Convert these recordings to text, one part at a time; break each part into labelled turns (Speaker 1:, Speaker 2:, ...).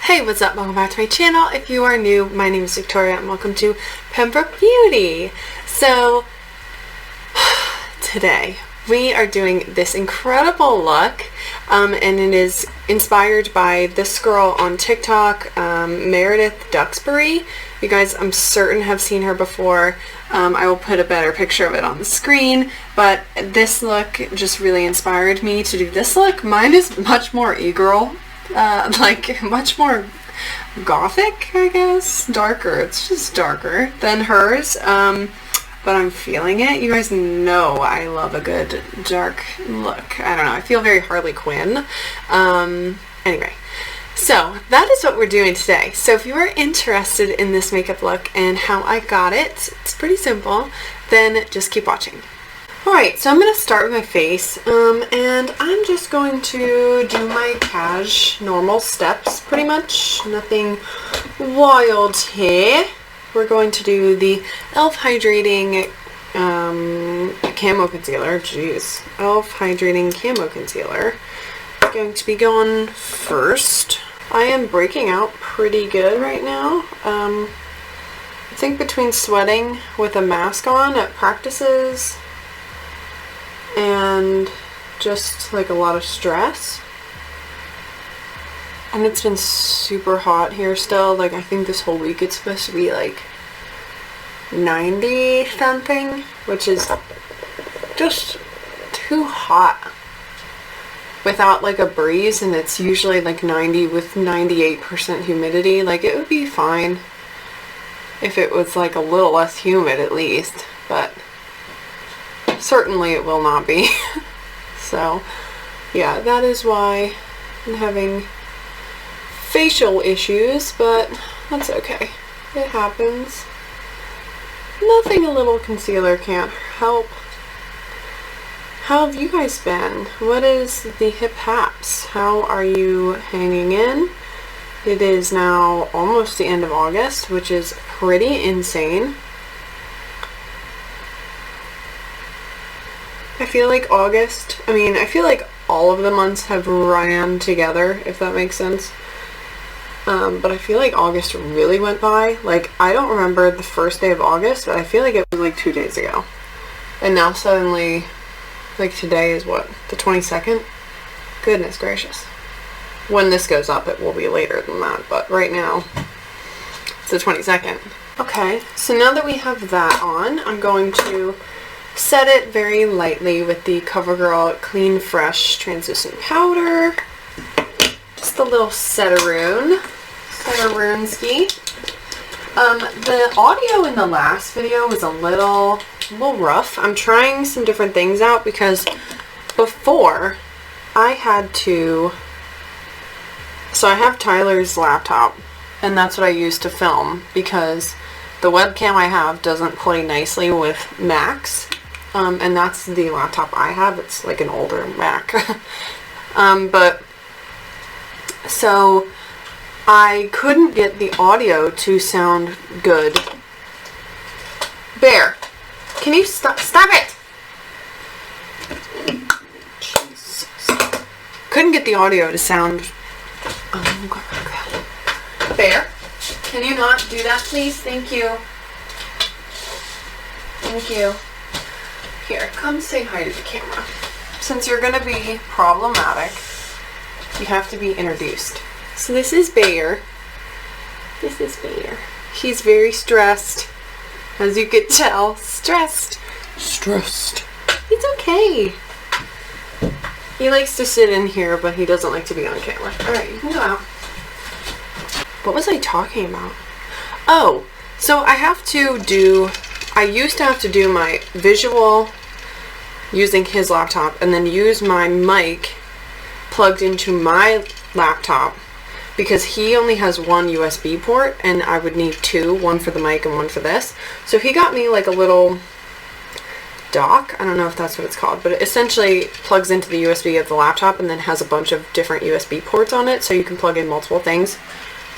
Speaker 1: Hey, what's up? Welcome back to my channel. If you are new, my name is Victoria and welcome to Pembroke Beauty. So, today we are doing this incredible look and it is inspired by this girl on TikTok, Meredith Duxbury. You guys, I'm certain have seen her before. I will put a better picture of it on the screen, but this look just really inspired me to do this look. Mine is much more e-girl. Like much more gothic, I guess. Darker. It's just darker than hers. But I'm feeling it. You guys know I love a good dark look. I don't know. I feel very Harley Quinn. Anyway. So that is what we're doing today. So if you are interested in this makeup look and how I got it, it's pretty simple, then just keep watching. Alright, so I'm going to start with my face, and I'm just going to do my normal steps, pretty much. Nothing wild here. We're going to do the e.l.f. Hydrating Camo Concealer. Jeez. e.l.f. Hydrating Camo Concealer. Going to be going first. I am breaking out pretty good right now. I think between sweating with a mask on at practices and just like a lot of stress, and it's been super hot here still. Like I think this whole week it's supposed to be like 90 something, which is just too hot without like a breeze, and it's usually like 90 with 98% humidity. Like it would be fine if it was like a little less humid at least, but certainly it will not be. So yeah, that is why I'm having facial issues, but that's okay. It happens. Nothing a little concealer can't help. How have you guys been? What is the hip haps? How are you hanging in? It is now almost the end of August, which is pretty insane. I feel like I feel like all of the months have ran together, if that makes sense. But I feel like August really went by. Like, I don't remember the first day of August, but I feel like it was like 2 days ago. And now suddenly, like today is what, the 22nd? Goodness gracious. When this goes up, it will be later than that, but right now, it's the 22nd. Okay, so now that we have that on, I'm going to set it very lightly with the Covergirl Clean Fresh Translucent Powder. Just a little Setaroon-ski. The audio in the last video was a little rough. I'm trying some different things out because before I had to... So I have Tyler's laptop, and that's what I use to film because the webcam I have doesn't play nicely with Macs. And that's the laptop I have. It's like an older Mac. But so I couldn't get the audio to sound good. Bear, can you stop it? Jesus. Couldn't get the audio to sound. Bear, can you not do that, please? Thank you. Thank you. Here, come say hi to the camera. Since you're gonna be problematic, you have to be introduced. So this is Bear. This is Bear. He's very stressed. As you could tell. Stressed. It's okay. He likes to sit in here, but he doesn't like to be on camera. Alright, you can go out. What was I talking about? Oh, so I used to have to do my visual using his laptop and then use my mic plugged into my laptop because he only has one USB port and I would need two, one for the mic and one for this. So he got me like a little dock, I don't know if that's what it's called, but it essentially plugs into the USB of the laptop and then has a bunch of different USB ports on it so you can plug in multiple things.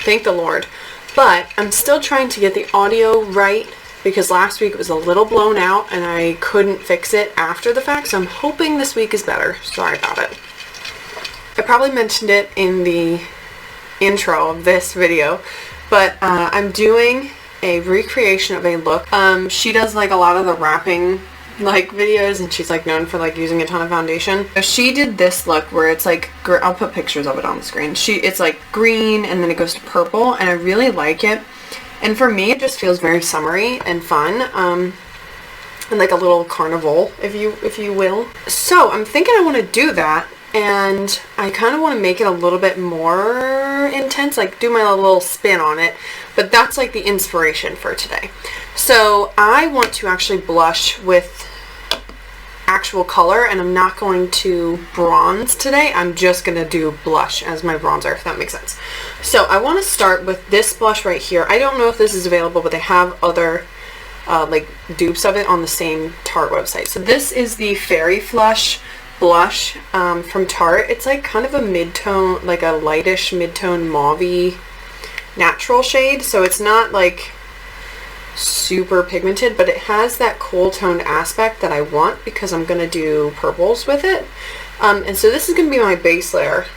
Speaker 1: Thank the Lord. But I'm still trying to get the audio right because last week it was a little blown out and I couldn't fix it after the fact, so I'm hoping this week is better. Sorry about it. I probably mentioned it in the intro of this video, but I'm doing a recreation of a look. She does like a lot of the wrapping like videos, and she's like known for like using a ton of foundation. So she did this look where it's like, I'll put pictures of it on the screen. It's like green and then it goes to purple, and I really like it. And for me, it just feels very summery and fun, and like a little carnival, if you will. So I'm thinking I want to do that, and I kind of want to make it a little bit more intense, like do my little spin on it. But that's like the inspiration for today. So I want to actually blush with actual color, and I'm not going to bronze today. I'm just going to do blush as my bronzer, if that makes sense. So I want to start with this blush right here. I don't know if this is available, but they have other like dupes of it on the same Tarte website. So this is the Fairy Flush blush from Tarte. It's like kind of a mid-tone, like a lightish mid-tone mauve-y natural shade. So it's not like super pigmented, but it has that cool toned aspect that I want because I'm going to do purples with it. And so this is going to be my base layer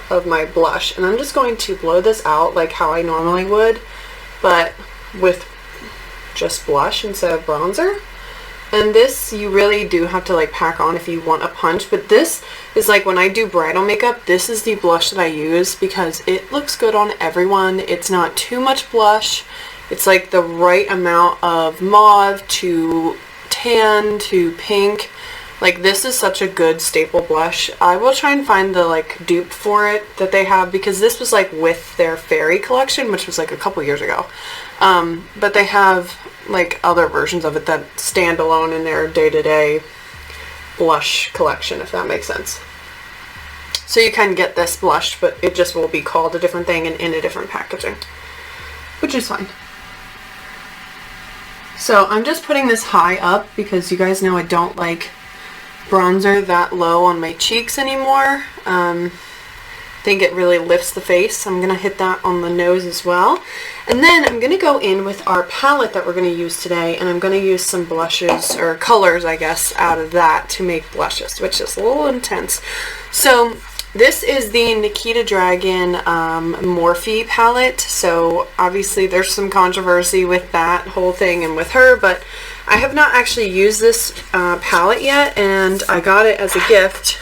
Speaker 1: of my blush, and I'm just going to blow this out like how I normally would, but with just blush instead of bronzer. And this you really do have to like pack on if you want a punch, but this is like when I do bridal makeup, this is the blush that I use because it looks good on everyone. It's not too much blush. It's like the right amount of mauve to tan to pink. Like this is such a good staple blush. I will try and find the like dupe for it that they have, because this was like with their fairy collection, which was like a couple years ago. But they have like other versions of it that stand alone in their day-to-day blush collection, if that makes sense. So you can get this blush, but it just will be called a different thing and in a different packaging, which is fine. So I'm just putting this high up because you guys know I don't like bronzer that low on my cheeks anymore. I think it really lifts the face. So I'm going to hit that on the nose as well. And then I'm going to go in with our palette that we're going to use today, and I'm going to use some blushes, or colors I guess, out of that to make blushes, which is a little intense. So this is the Nikita Dragon Morphe palette. So obviously there's some controversy with that whole thing and with her, but I have not actually used this palette yet, and I got it as a gift.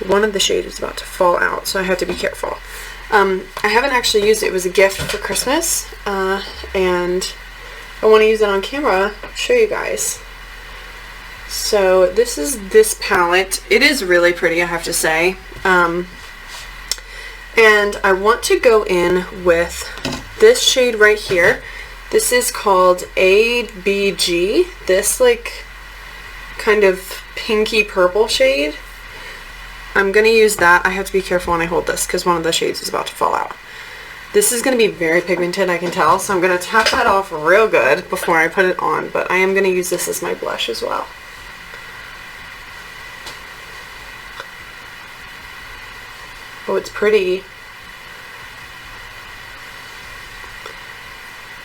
Speaker 1: One of the shades is about to fall out, so I have to be careful. I haven't actually used it. It was a gift for Christmas, and I want to use it on camera, show you guys. So this is this palette. It is really pretty, I have to say. And I want to go in with this shade right here. This is called ABG. This like kind of pinky purple shade. I'm going to use that. I have to be careful when I hold this because one of the shades is about to fall out. This is going to be very pigmented, I can tell, so I'm going to tap that off real good before I put it on, but I am going to use this as my blush as well. Oh, it's pretty.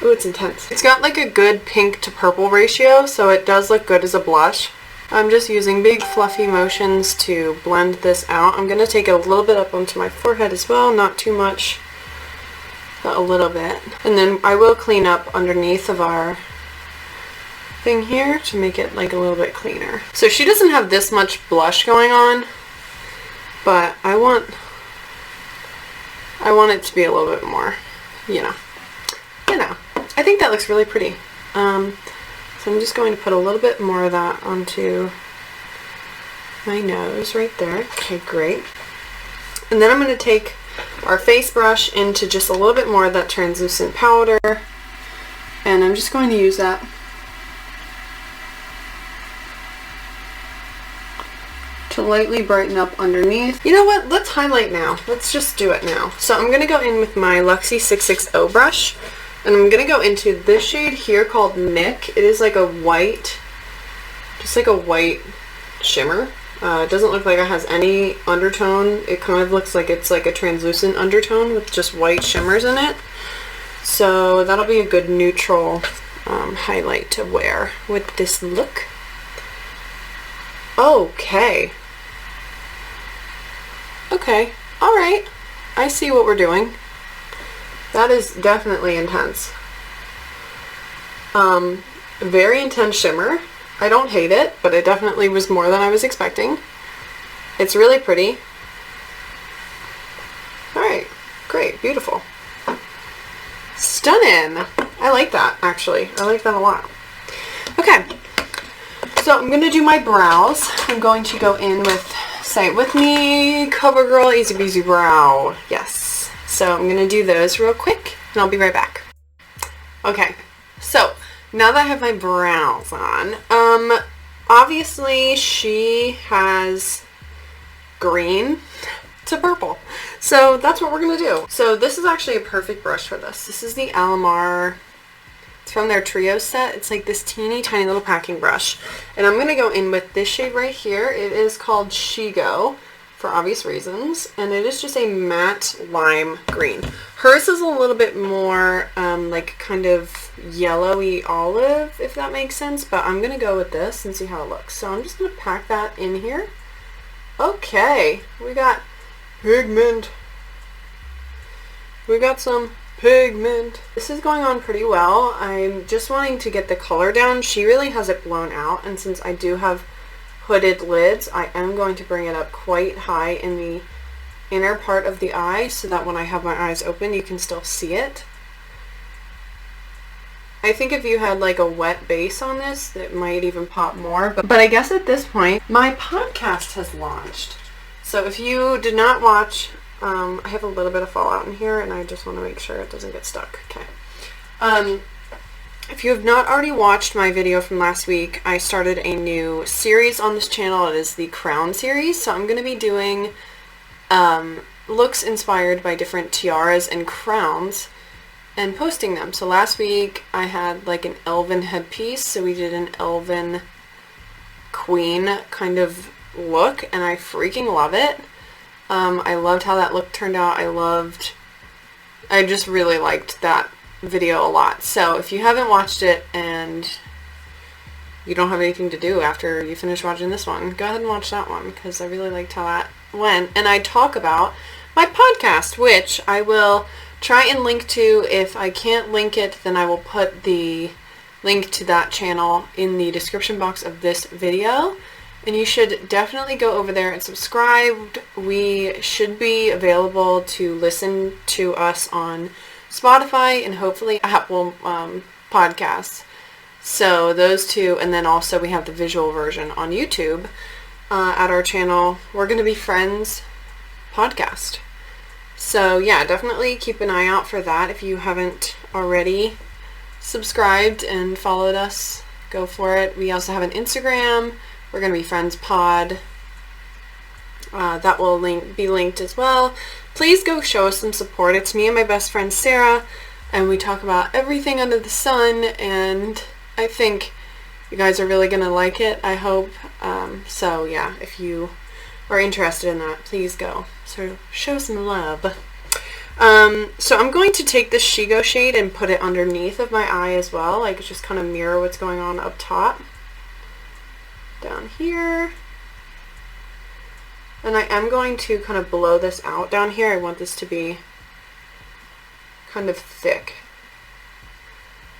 Speaker 1: Oh, it's intense. It's got like a good pink to purple ratio, so it does look good as a blush. I'm just using big fluffy motions to blend this out. I'm going to take it a little bit up onto my forehead as well, not too much, but a little bit. And then I will clean up underneath of our thing here to make it like a little bit cleaner. So she doesn't have this much blush going on, but I want it to be a little bit more, you know. I think that looks really pretty. So I'm just going to put a little bit more of that onto my nose right there. Okay, great. And then I'm going to take our face brush into just a little bit more of that translucent powder, and I'm just going to use that to lightly brighten up underneath. You know what? Let's highlight now. Let's just do it now. So I'm going to go in with my Luxie 660 brush, and I'm going to go into this shade here called Nick. It is like a white, just like a white shimmer. It doesn't look like it has any undertone. It kind of looks like it's like a translucent undertone with just white shimmers in it. So that'll be a good neutral highlight to wear with this look. Okay. Okay. Alright. I see what we're doing. That is definitely intense. Very intense shimmer. I don't hate it, but it definitely was more than I was expecting. It's really pretty. Alright, great, beautiful. Stunning! I like that, actually. I like that a lot. Okay, so I'm going to do my brows. I'm going to go in with, say it with me, Covergirl Easy Breezy Brow. Yes. So I'm going to do those real quick, and I'll be right back. Okay, so now that I have my brows on, obviously she has green to purple. So that's what we're going to do. So this is actually a perfect brush for this. This is the Aloe. It's from their trio set. It's like this teeny tiny little packing brush. And I'm going to go in with this shade right here. It is called She Go, for obvious reasons. And it is just a matte lime green. Hers is a little bit more like kind of yellowy olive, if that makes sense. But I'm going to go with this and see how it looks. So I'm just going to pack that in here. Okay, we got pigment. We got some pigment. This is going on pretty well. I'm just wanting to get the color down. She really has it blown out, and since I do have hooded lids, I am going to bring it up quite high in the inner part of the eye so that when I have my eyes open you can still see it. I think if you had like a wet base on this, it might even pop more. But I guess at this point, my podcast has launched. So if you did not watch, I have a little bit of fallout in here and I just want to make sure it doesn't get stuck. Okay. If you have not already watched my video from last week, I started a new series on this channel. It is the Crown series. So I'm going to be doing looks inspired by different tiaras and crowns and posting them. So last week I had like an elven headpiece, so we did an elven queen kind of look and I freaking love it. I loved how that look turned out. I just really liked that video a lot. So if you haven't watched it and you don't have anything to do after you finish watching this one, go ahead and watch that one because I really liked how that went. And I talk about my podcast, which I will try and link to. If I can't link it, then I will put the link to that channel in the description box of this video. And you should definitely go over there and subscribe. We should be available to listen to us on Spotify and hopefully Apple Podcasts. So those two, and then also we have the visual version on YouTube at our channel, We're Gonna Be Friends podcast. So yeah, definitely keep an eye out for that. If you haven't already subscribed and followed us, go for it. We also have an Instagram, We're Gonna Be Friends Pod. That will be linked as well. Please go show us some support. It's me and my best friend Sarah, and we talk about everything under the sun, and I think you guys are really gonna like it, I hope. So yeah, if you are interested in that, please go. So show some love. So I'm going to take this She Go shade and put it underneath of my eye as well, like just kind of mirror what's going on up top. Down here. And I am going to kind of blow this out down here. I want this to be kind of thick.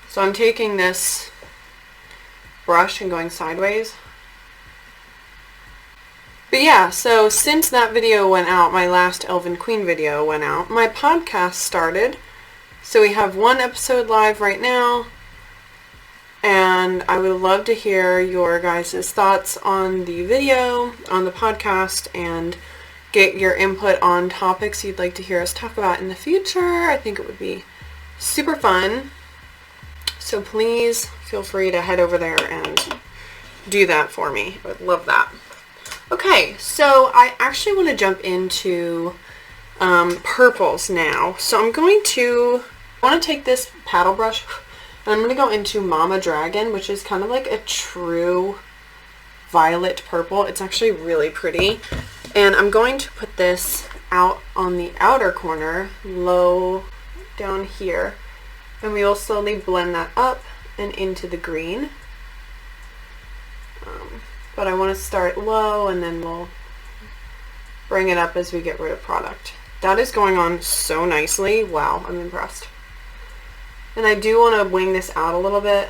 Speaker 1: So I'm taking this brush and going sideways. But yeah, so since that video went out, my last Elven Queen video went out, my podcast started. So we have one episode live right now. And I would love to hear your guys' thoughts on the video, on the podcast, and get your input on topics you'd like to hear us talk about in the future. I think it would be super fun. So please feel free to head over there and do that for me. I would love that. Okay, so I actually want to jump into purples now. So I want to take this paddle brush and I'm going to go into Mama Dragon, which is kind of like a true violet purple. It's actually really pretty. And I'm going to put this out on the outer corner, low down here. And we will slowly blend that up and into the green. But I want to start low and then we'll bring it up as we get rid of product. That is going on so nicely. Wow, I'm impressed. And I do want to wing this out a little bit.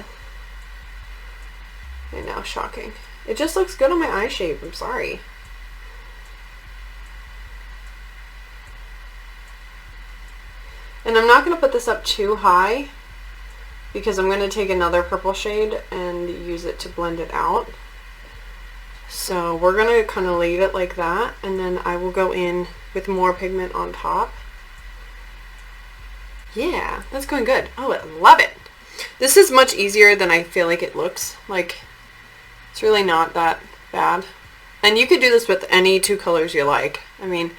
Speaker 1: I know, shocking. It just looks good on my eye shape. I'm sorry. And I'm not going to put this up too high because I'm going to take another purple shade and use it to blend it out. So we're going to kind of leave it like that, and then I will go in with more pigment on top. Yeah, that's going good. Oh, I love it. This is much easier than I feel like it looks. Like, it's really not that bad. And you could do this with any two colors you like. I mean,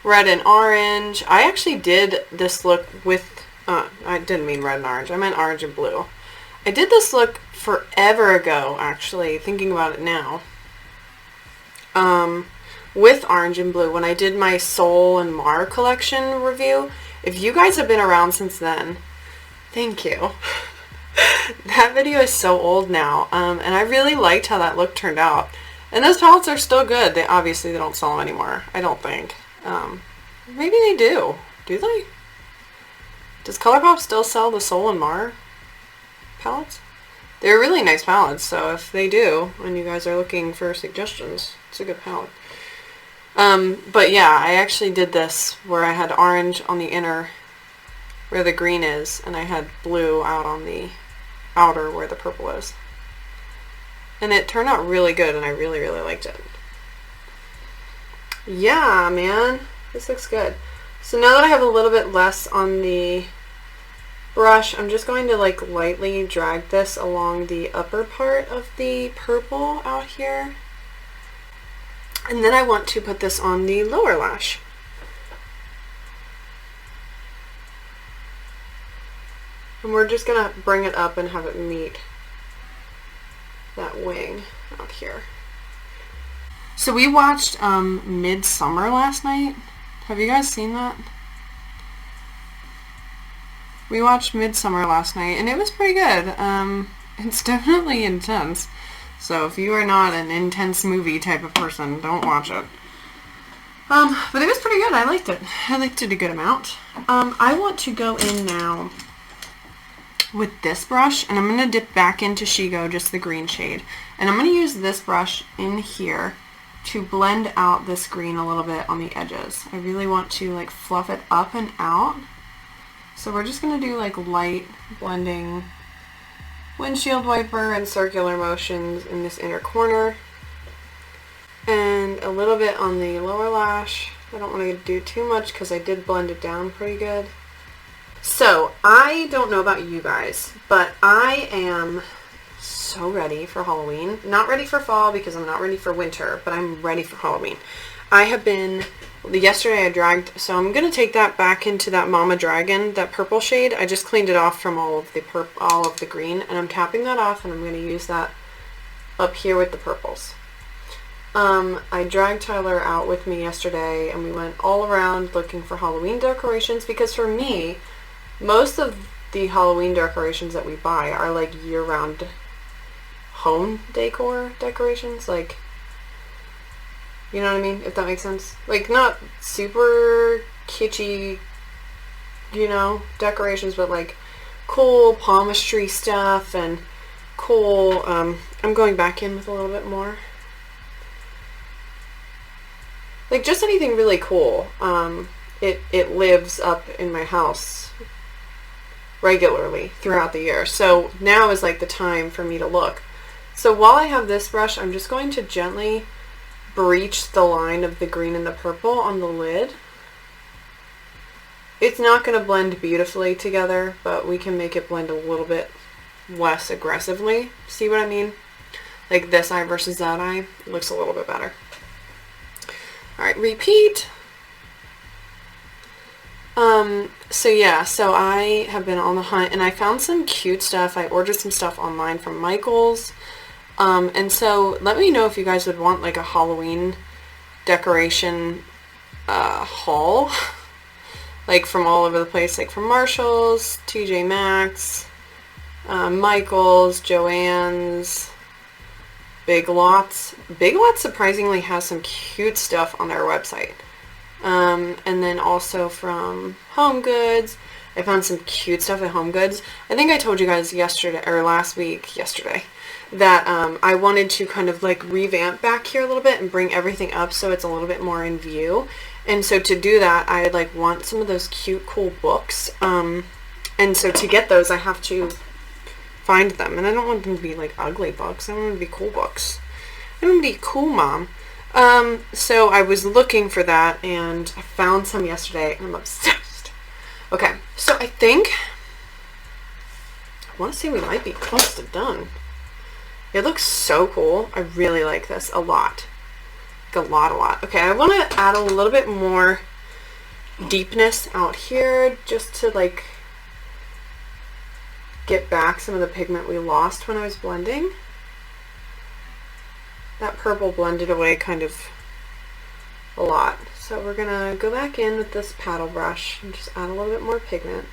Speaker 1: red and orange. I actually did this look with, I didn't mean red and orange. I meant orange and blue. I did this look forever ago, actually, thinking about it now. With orange and blue when I did my Soul and Mar collection review. If you guys have been around since then, thank you. That video is so old now, and I really liked how that look turned out. And those palettes are still good. They obviously don't sell them anymore, I don't think. Maybe they do. Do they? Does Colourpop still sell the Soul and Mar palettes? They're really nice palettes, so if they do, and you guys are looking for suggestions, it's a good palette. But yeah, I actually did this where I had orange on the inner where the green is, and I had blue out on the outer where the purple is. And it turned out really good, and I really, really liked it. Yeah, man, this looks good. So now that I have a little bit less on the brush, I'm just going to like lightly drag this along the upper part of the purple out here. And then I want to put this on the lower lash. And we're just going to bring it up and have it meet that wing out here. So we watched Midsummer last night. Have you guys seen that? We watched Midsummer last night, and it was pretty good. It's definitely intense. So if you are not an intense movie type of person, don't watch it. But it was pretty good. I liked it. I liked it a good amount. I want to go in now with this brush, and I'm going to dip back into Shigo, just the green shade. And I'm going to use this brush in here to blend out this green a little bit on the edges. I really want to like fluff it up and out. So we're just going to do like light blending, windshield wiper and circular motions in this inner corner, and a little bit on the lower lash. I don't want to do too much because I did blend it down pretty good. So I don't know about you guys, but I am so ready for Halloween. Not ready for fall because I'm not ready for winter, but I'm ready for Halloween. I have been, yesterday I dragged, so I'm going to take that back into that Mama Dragon, that purple shade. I just cleaned it off from all of the green, and I'm tapping that off, and I'm going to use that up here with the purples. I dragged Tyler out with me yesterday, and we went all around looking for Halloween decorations, because for me, most of the Halloween decorations that we buy are like year-round home decor decorations, like, you know what I mean, if that makes sense? Like, not super kitschy, you know, decorations, but like cool palmistry stuff and cool, I'm going back in with a little bit more. Like, just anything really cool. It lives up in my house regularly throughout the year. So now is like the time for me to look. So while I have this brush, I'm just going to gently breach the line of the green and the purple on the lid. It's not going to blend beautifully together, but we can make it blend a little bit less aggressively. See what I mean? Like this eye versus that eye. It looks a little bit better. Alright, repeat. So yeah, so I have been on the hunt, and I found some cute stuff. I ordered some stuff online from Michaels. And so let me know if you guys would want like a Halloween decoration haul. Like from all over the place, like from Marshall's, TJ Maxx, Michaels, Joann's, Big Lots. Big Lots surprisingly has some cute stuff on their website. And then also from Home Goods. I found some cute stuff at Home Goods. I think I told you guys yesterday, or last week, yesterday, that I wanted to kind of like revamp back here a little bit and bring everything up so it's a little bit more in view. And so to do that, I like want some of those cute, cool books. And so to get those, I have to find them. And I don't want them to be like ugly books. I want them to be cool books. I want them to be cool, Mom. So I was looking for that, and I found some yesterday, and I'm obsessed. Okay, so I think, I want to say we might be close to done. It looks so cool. I really like this a lot. Like a lot. Okay, I want to add a little bit more deepness out here just to like get back some of the pigment we lost when I was blending. That purple blended away kind of a lot. So we're gonna go back in with this paddle brush and just add a little bit more pigment.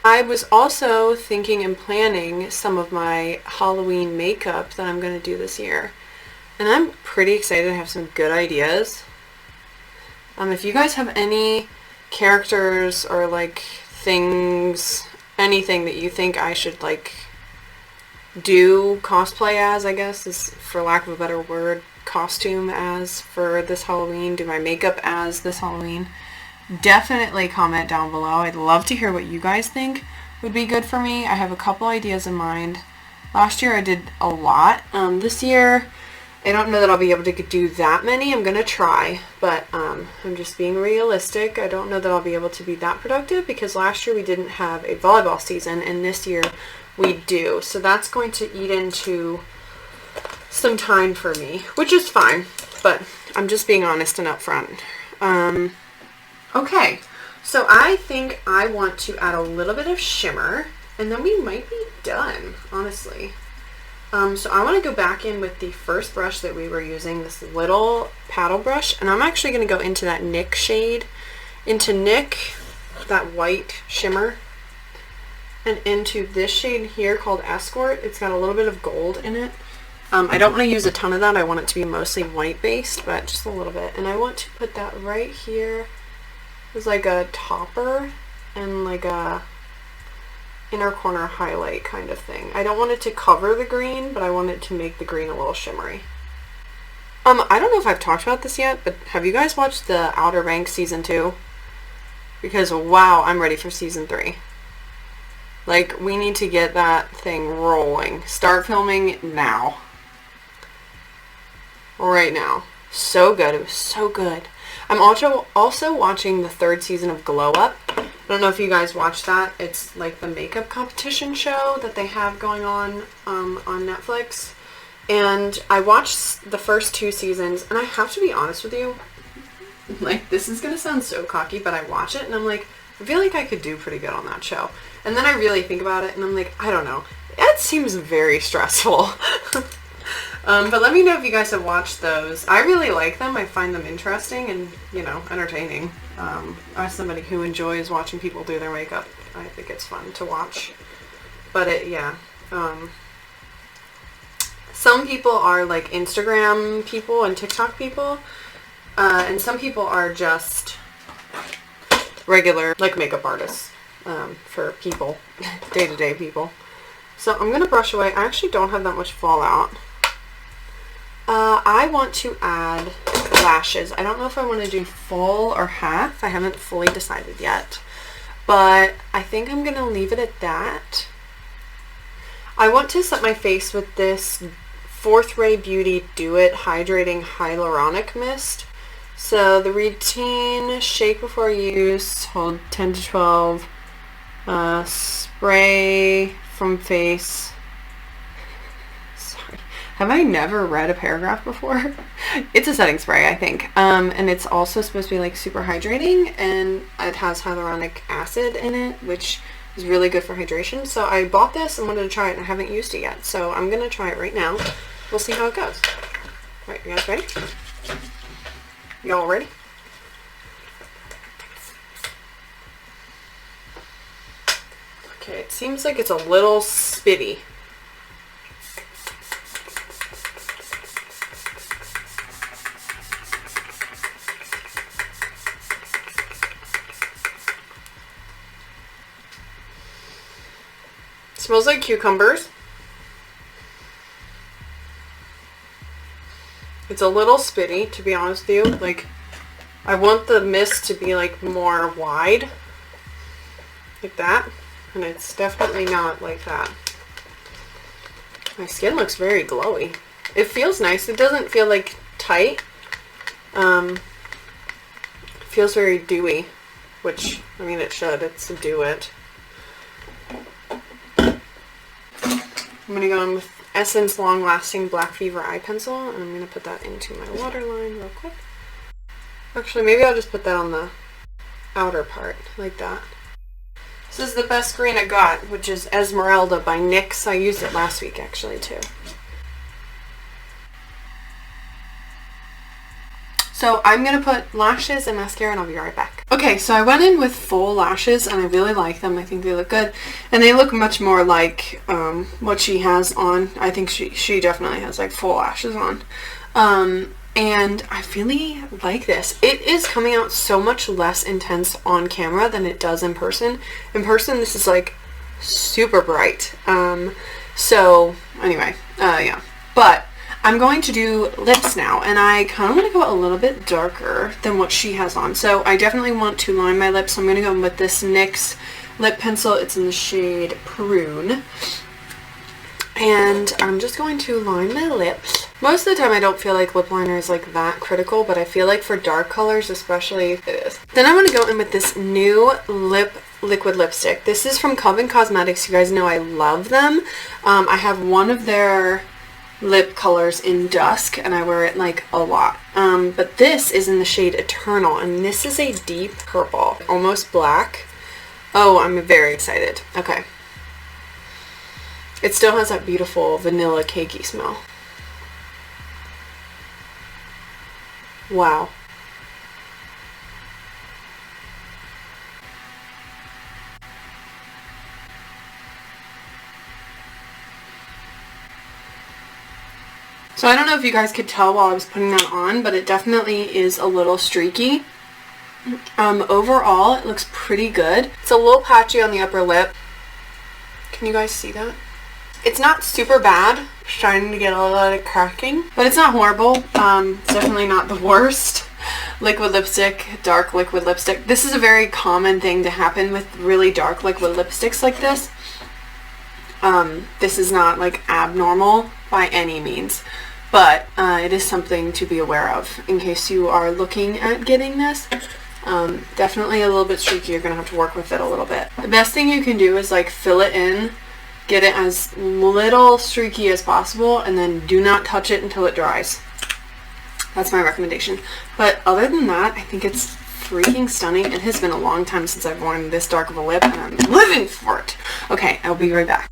Speaker 1: I was also thinking and planning some of my Halloween makeup that I'm gonna do this year. And I'm pretty excited to have some good ideas. If you guys have any characters or like things, anything that you think I should like do cosplay as, I guess is for lack of a better word, costume as for this Halloween, do my makeup as this Halloween, definitely comment down below. I'd love to hear what you guys think would be good for me. I have a couple ideas in mind. Last year I did a lot. This year I don't know that I'll be able to do that many. I'm gonna try, but I'm just being realistic. I don't know that I'll be able to be that productive because last year we didn't have a volleyball season, and this year we do. So that's going to eat into some time for me, which is fine, but I'm just being honest and upfront. Okay, so I think I want to add a little bit of shimmer, and then we might be done, honestly. So I want to go back in with the first brush that we were using, this little paddle brush, and I'm actually going to go into that Nick shade, into Nick, that white shimmer, and into this shade here called Escort. It's got a little bit of gold in it. I don't want to use a ton of that. I want it to be mostly white based, but just a little bit. And I want to put that right here as like a topper and like a inner corner highlight kind of thing. I don't want it to cover the green, but I want it to make the green a little shimmery. I don't know if I've talked about this yet, but have you guys watched the Outer Banks season 2? Because wow, I'm ready for season 3. Like, we need to get that thing rolling. Start filming now. Right now. So good. It was so good. I'm also watching the 3rd season of Glow Up. I don't know if you guys watch that. It's like the makeup competition show that they have going on Netflix. And I watched the first 2 seasons, and I have to be honest with you. Like, this is going to sound so cocky, but I watch it, and I'm like, I feel like I could do pretty good on that show. And then I really think about it, and I'm like, I don't know. It seems very stressful. But let me know if you guys have watched those. I really like them. I find them interesting and, you know, entertaining. As somebody who enjoys watching people do their makeup, I think it's fun to watch. But yeah. Some people are like Instagram people and TikTok people. And some people are just regular, like, makeup artists. For people, day-to-day people. So I'm going to brush away. I actually don't have that much fallout. I want to add lashes. I don't know if I want to do full or half. I haven't fully decided yet. But I think I'm going to leave it at that. I want to set my face with this 4th Ray Beauty Do It Hydrating Hyaluronic Mist. So the routine, shake before use, hold 10 to 12. Spray from face. Sorry. Have I never read a paragraph before? It's a setting spray, I think. And it's also supposed to be like super hydrating, and it has hyaluronic acid in it, which is really good for hydration. So I bought this and wanted to try it, and I haven't used it yet. So I'm going to try it right now. We'll see how it goes. Alright, you guys ready? Y'all ready? Okay, it seems like it's a little spitty. Smells like cucumbers. It's a little spitty, to be honest with you. Like, I want the mist to be like more wide. Like that. And it's definitely not like that. My skin looks very glowy. It feels nice. It doesn't feel like tight. It feels very dewy. Which, I mean, it should. It's a Dew It. I'm going to go in with Essence Long Lasting Black Fever Eye Pencil, and I'm going to put that into my waterline real quick. Actually, maybe I'll just put that on the outer part, like that. This is the best green I got, which is Esmerelda by NYX. I used it last week, actually, too. So I'm going to put lashes and mascara, and I'll be right back. Okay, so I went in with full lashes, and I really like them. I think they look good. And they look much more like what she has on. I think she definitely has like full lashes on. And I really like this. It is coming out so much less intense on camera than it does in person. In person, this is like super bright. So anyway, yeah. But I'm going to do lips now, and I kind of want to go a little bit darker than what she has on. So I definitely want to line my lips. So I'm going to go with this NYX lip pencil. It's in the shade Prune. And I'm just going to line my lips. Most of the time I don't feel like lip liner is like that critical, but I feel like for dark colors especially it is. Then I'm going to go in with this new liquid lipstick. This is from Coven Cosmetics. You guys know I love them. I have one of their lip colors in Dusk, and I wear it like a lot. But this is in the shade Eternal, and this is a deep purple, almost black. Oh, I'm very excited. Okay. It still has that beautiful vanilla cakey smell. Wow. So I don't know if you guys could tell while I was putting that on, but it definitely is a little streaky. Overall, it looks pretty good. It's a little patchy on the upper lip. Can you guys see that? It's not super bad. It's starting to get a lot of cracking, but it's not horrible. It's definitely not the worst. Liquid lipstick, dark liquid lipstick. This is a very common thing to happen with really dark liquid lipsticks like this. This is not like abnormal by any means, but it is something to be aware of in case you are looking at getting this. Definitely a little bit streaky. You're gonna have to work with it a little bit. The best thing you can do is like fill it in, get it as little streaky as possible, and then do not touch it until it dries. That's my recommendation. But other than that, I think it's freaking stunning. It has been a long time since I've worn this dark of a lip, and I'm living for it. Okay, I'll be right back.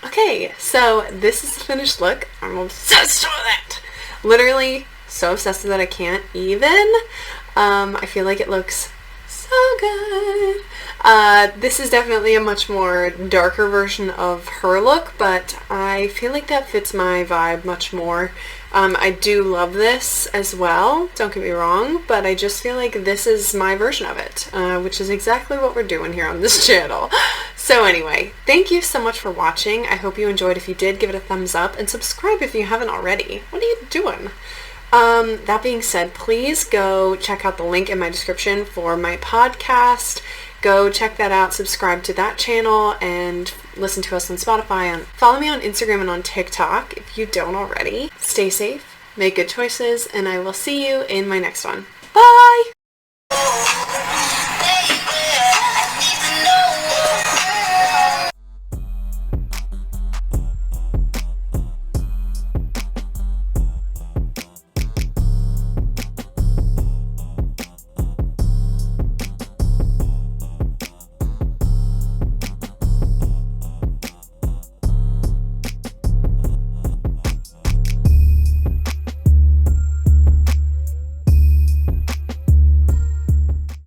Speaker 1: Okay, so this is the finished look. I'm obsessed with it. Literally so obsessed with it I can't even. I feel like it looks so good. This is definitely a much more darker version of her look, but I feel like that fits my vibe much more. I do love this as well, don't get me wrong, but I just feel like this is my version of it, which is exactly what we're doing here on this channel. So anyway, thank you so much for watching. I hope you enjoyed. If you did, give it a thumbs up and subscribe if you haven't already. What are you doing? That being said, please go check out the link in my description for my podcast. Go check that out, subscribe to that channel, and listen to us on Spotify. And follow me on Instagram and on TikTok if you don't already. Stay safe, make good choices, and I will see you in my next one. Bye!